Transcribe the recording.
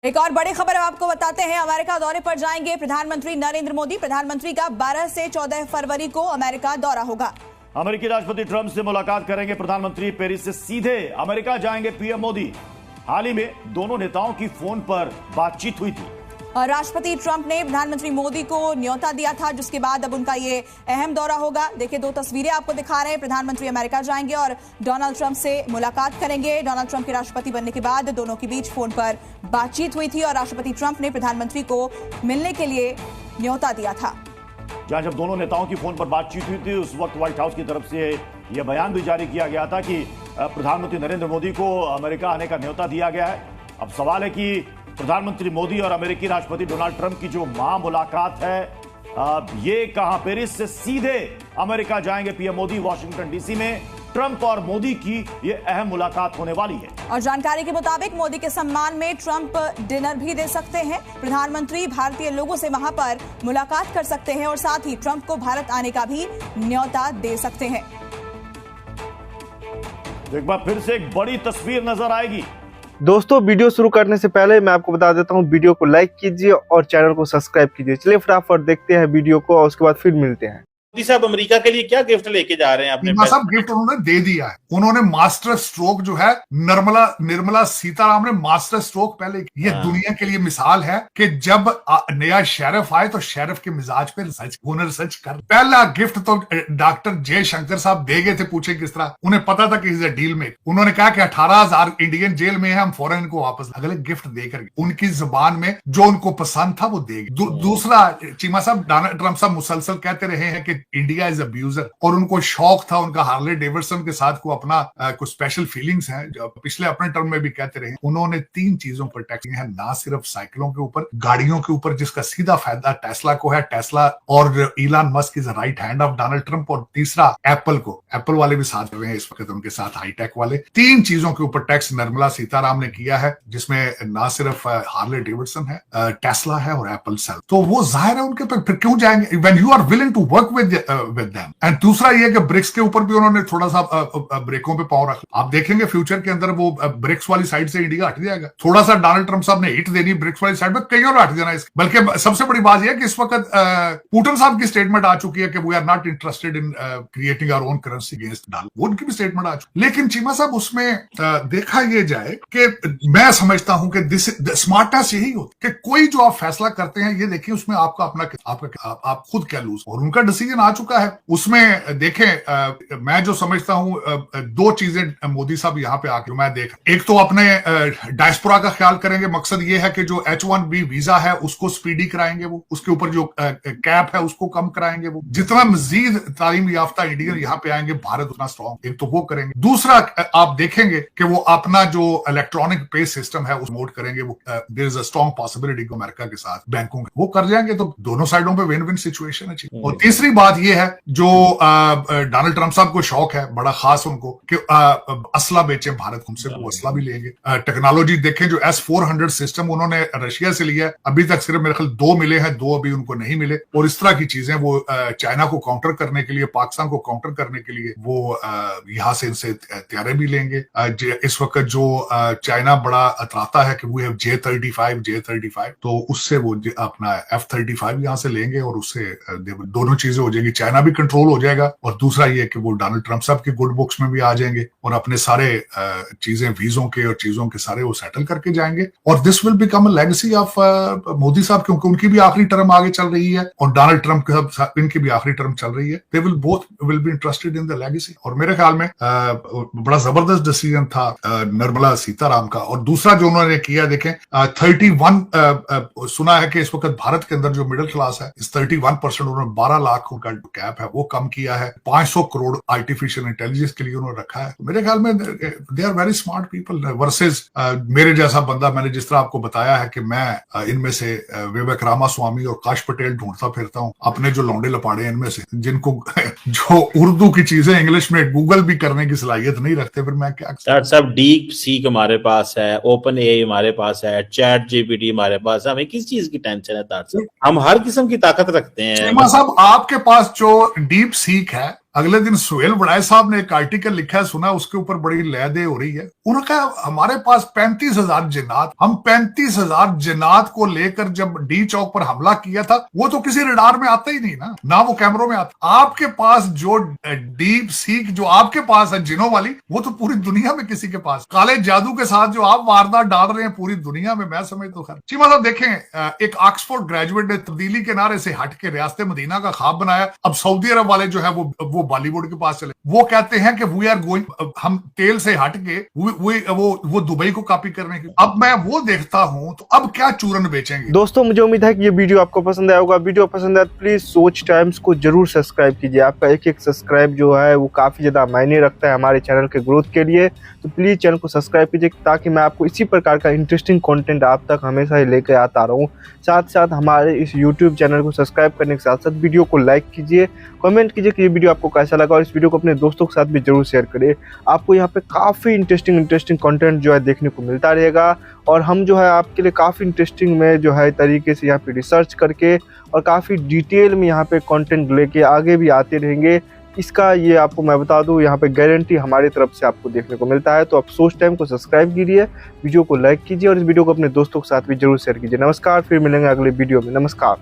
एक और बड़ी खबर हम आपको बताते हैं। अमेरिका दौरे पर जाएंगे प्रधानमंत्री नरेंद्र मोदी। प्रधानमंत्री का 12 से 14 फरवरी को अमेरिका दौरा होगा। अमेरिकी राष्ट्रपति ट्रंप से मुलाकात करेंगे प्रधानमंत्री। पेरिस से सीधे अमेरिका जाएंगे पीएम मोदी। हाल ही में दोनों नेताओं की फोन पर बातचीत हुई थी और राष्ट्रपति ट्रंप ने प्रधानमंत्री मोदी को न्योता दिया था, जिसके बाद अब उनका ये अहम दौरा होगा। देखिए, दो तस्वीरें आपको दिखा रहे हैं। प्रधानमंत्री अमेरिका जाएंगे और डोनाल्ड ट्रंप से मुलाकात करेंगे। डोनाल्ड ट्रंप के राष्ट्रपति बनने के बाद दोनों के बीच फोन पर बातचीत हुई थी और राष्ट्रपति ट्रंप ने प्रधानमंत्री को मिलने के लिए न्योता दिया था। जहां जब दोनों नेताओं की फोन पर बातचीत हुई थी, उस वक्त व्हाइट हाउस की तरफ से यह बयान भी जारी किया गया था कि प्रधानमंत्री नरेंद्र मोदी को अमेरिका आने का न्योता दिया गया है। अब सवाल है कि प्रधानमंत्री मोदी और अमेरिकी राष्ट्रपति डोनाल्ड ट्रंप की जो मुलाकात है, ये कहां? पेरिस से सीधे अमेरिका जाएंगे पीएम मोदी। वॉशिंगटन डीसी में ट्रंप और मोदी की ये अहम मुलाकात होने वाली है और जानकारी के मुताबिक मोदी के सम्मान में ट्रंप डिनर भी दे सकते हैं। प्रधानमंत्री भारतीय लोगों से वहां पर मुलाकात कर सकते हैं और साथ ही ट्रंप को भारत आने का भी न्योता दे सकते हैं। एक बार फिर से एक बड़ी तस्वीर नजर आएगी। दोस्तों, वीडियो शुरू करने से पहले मैं आपको बता देता हूं, वीडियो को लाइक कीजिए और चैनल को सब्सक्राइब कीजिए। चलिए फटाफट देखते हैं वीडियो को और उसके बाद फिर मिलते हैं। मोदी साहब अमेरिका के लिए क्या गिफ्ट लेके जा रहे हैं? अपने सब गिफ्ट उन्होंने दे दिया है। उन्होंने मास्टर स्ट्रोक जो है निर्मला सीतारामन ने मास्टर स्ट्रोक पहले ये दुनिया के लिए मिसाल है कि जब नया शेरिफ आए तो शेरिफ के मिजाज पे रिसर्च कर। पहला गिफ्ट तो डॉक्टर जयशंकर साहब दे गए थे, पूछे किस तरह। उन्हें पता था कि इज अ डील में। उन्होंने कहा कि 18,000 इंडियन जेल में है, हम फौरन इनको वापस। अगले गिफ्ट देकर उनकी जुबान में जो उनको पसंद था वो देगी। दूसरा, चीमा साहब डोनाल्ड ट्रंप साहब मुसलसल कहते रहे हैं कि इंडिया इज अब्यूजर, और उनको शौक था उनका हार्ले डेविडसन के साथ को अपना कुछ स्पेशल फीलिंग्स हैं, जो पिछले अपने टर्म में भी कहते रहे। उन्होंने 3 चीजों पर टैक्स है, ना सिर्फ साइकिलों के ऊपर, गाड़ियों के ऊपर, जिसका सीधा फायदा टेस्ला को है। टेस्ला और इलान Musk is right hand of Donald Trump. और तीसरा, एप्पल को। एप्पल वाले भी साथ रहे हैं इस वक्त उनके साथ, हाईटेक वाले। 3 चीजों के ऊपर टैक्स निर्मला सीतारामन ने किया है, जिसमें ना सिर्फ हार्ले डेविडसन है, टेस्ला है और एप्पल सेल। तो वो जाहिर है उनके पर फिर क्यों जाएंगे when you are willing to work with them. And दूसरा ये कि ब्रिक्स के ऊपर भी उन्होंने थोड़ा सा ब्रेकों पे पांव रखा। आप देखेंगे फ्यूचर के अंदर वो ब्रिक्स वाली साइड से इंडिया हट जाएगा। थोड़ा सा डोनाल्ड ट्रंप साहब ने हिट देनी ब्रिक्स वाली साइड में, कहीं और हट जाना इसके। बल्कि सबसे बड़ी बात यह है कि इस वक्त पुतिन साहब की स्टेटमेंट आ चुकी है कि we are not interested in creating our own currency against dollar. वो उनकी भी स्टेटमेंट आ चुकी। लेकिन चीमा साहब, उसमें देखा यह जाए कि मैं समझता हूं कि स्मार्टनेस यही होती है कि कोई जो आप फैसला करते हैं, ये देखिए उसमें आपका अपना आप खुद क्या लूज। और उनका डिसीजन आ चुका है। उसमें देखें, मैं जो समझता हूं 2 चीजें मोदी साहब यहां पे आके मैं देख, एक तो अपने डायस्पोरा का ख्याल करेंगे। मकसद ये है कि जो H1B वीजा है उसको स्पीडी कराएंगे, वो उसके ऊपर जो कैप है उसको कम कराएंगे। वो जितना मजीद तालीम याफ्ता इंडियन यहां पे आएंगे, भारत उतना स्ट्रॉन्ग, एक तो वो करेंगे। दूसरा, आप देखेंगे कि वो अपना जो इलेक्ट्रॉनिक पे सिस्टम है उस मोड करेंगे। वो there is a strong possibility America के साथ बैंकों वो कर जाएंगे, तो दोनों साइडों पे विन विन सिचुएशन है। और तीसरी बात यह है, जो डोनाल्ड ट्रंप साहब को शौक है बड़ा खास उनको कि असला बेचें भारत, हमसे वो असला भी लेंगे। टेक्नोलॉजी देखें, जो S-400 सिस्टम उन्होंने रशिया से लिया है, अभी तक सिर्फ मेरे ख्याल 2 मिले हैं, 2 अभी उनको नहीं मिले। और इस तरह की चीजें वो चाइना को काउंटर करने के लिए, पाकिस्तान को काउंटर करने के लिए वो यहां से इनसे तैयारी भी लेंगे। इस वक्त जो चाइना बड़ा अतराता है कि वो है J-35, तो उससे वो अपना F-35 यहां से लेंगे और उससे दोनों चीजें हो जाएंगी। चाइना भी कंट्रोल हो जाएगा और दूसरा ये कि वो डोनाल्ड ट्रंप साहब की गुड बुक्स में भी आ जाएंगे और अपने सारे चीजें, वीजों के और चीजों के सारे वो सेटल करके जाएंगे। और this will become a legacy of Modi साहब, क्योंकि उनकी भी आखिरी टर्म आगे चल रही है और डोनाल्ड ट्रंप इनकी भी आखिरी टर्म चल रही है। They will both will be interested in the legacy. और मेरे ख्याल में बड़ा जबरदस्त डिसीजन था निर्मला सीताराम का। और दूसरा जो उन्होंने किया, देखें 31 सुना है कि इस वक्त भारत के अंदर जो मिडिल क्लास है, इस 31% उन्होंने 12 लाख उनका कैप है वो कम किया है। 500 करोड़ आर्टिफिशियल इंटेलिजेंस के लिए उन्होंने रखा है। मेरे ख्याल में they are very smart people versus मेरे जैसा बंदा। मैंने जिस तरह आपको बताया है कि मैं इनमें से विवेक रामास्वामी और काश पटेल ढूंढता फिरता हूँ, अपने जो लौंडे लपाड़े इनमें से, जिनको जो उर्दू की चीजें इंग्लिश में गूगल भी करने की सलाहियत नहीं रखते, फिर मैं क्या। डॉक्टर साहब, डीप सीक हमारे पास है, ओपन एआई हमारे पास है, चैट जीपीटी हमारे पास है, हमें किस चीज की टेंशन है? डॉक्टर साहब, हम हर किस्म की ताकत रखते हैं। साहब, आपके पास जो डीप सीक है अगले दिन सुहेल बड़ाई साहब ने एक आर्टिकल लिखा है, सुना, उसके ऊपर बड़ी लहदे हो रही है। उन्होंने कहा हमारे पास 35,000 जिन्नात, हम 35,000 जिन्नात को लेकर जब डी चौक पर हमला किया था, वो तो किसी रडार में आता ही नहीं ना वो कैमरों में आता। आपके पास जो डीप सीक जो आपके पास है जिनों वाली, वो तो पूरी दुनिया में किसी के पास। काले जादू के साथ जो आप वारदात डाल रहे हैं पूरी दुनिया में, मैं समझता हूं। खैर चीमा साहब देखें, एक ऑक्सफोर्ड ग्रेजुएट ने तब्दीली के नारे से हट के रियासत मदीना का ख्वाब बनाया। अब सऊदी अरब वाले जो है वो बॉलीवुड के पास चले, वो कहते हैं कि वी आर गोइंग, हम तेल से हट के वो दुबई को कॉपी करने की। अब मैं वो देखता हूं तो अब क्या चूरन बेचेंगे। दोस्तों मुझे उम्मीद है कि ये वीडियो आपको पसंद आया होगा। वीडियो पसंद आया तो प्लीज सोच टाइम्स को जरूर सब्सक्राइब कीजिए। आपका एक सब्सक्राइब जो है वो काफी ज्यादा मायने रखता है हमारे चैनल के ग्रोथ के लिए। तो प्लीज चैनल को सब्सक्राइब कीजिए ताकि मैं आपको इसी प्रकार का इंटरेस्टिंग कंटेंट आप तक हमेशा ही लेकर आता रहूं। साथ साथ हमारे इस यूट्यूब चैनल को सब्सक्राइब करने के साथ साथ वीडियो को लाइक कीजिए, कमेंट कीजिए कि ये वीडियो आपको कैसा लगा, और इस वीडियो को अपने दोस्तों के साथ भी जरूर शेयर करिए। आपको यहाँ पे काफ़ी इंटरेस्टिंग कंटेंट जो है देखने को मिलता रहेगा, और हम जो है आपके लिए काफ़ी इंटरेस्टिंग में जो है तरीके से यहाँ पे रिसर्च करके और काफ़ी डिटेल में यहाँ पे कंटेंट लेके आगे भी आते रहेंगे। इसका ये आपको मैं बता दूं, यहाँ पे गारंटी हमारी तरफ से आपको देखने को मिलता है। तो आप सोच टाइम को सब्सक्राइब कीजिए, वीडियो को लाइक कीजिए और इस वीडियो को अपने दोस्तों के साथ भी जरूर शेयर कीजिए। नमस्कार, फिर मिलेंगे अगले वीडियो में। नमस्कार।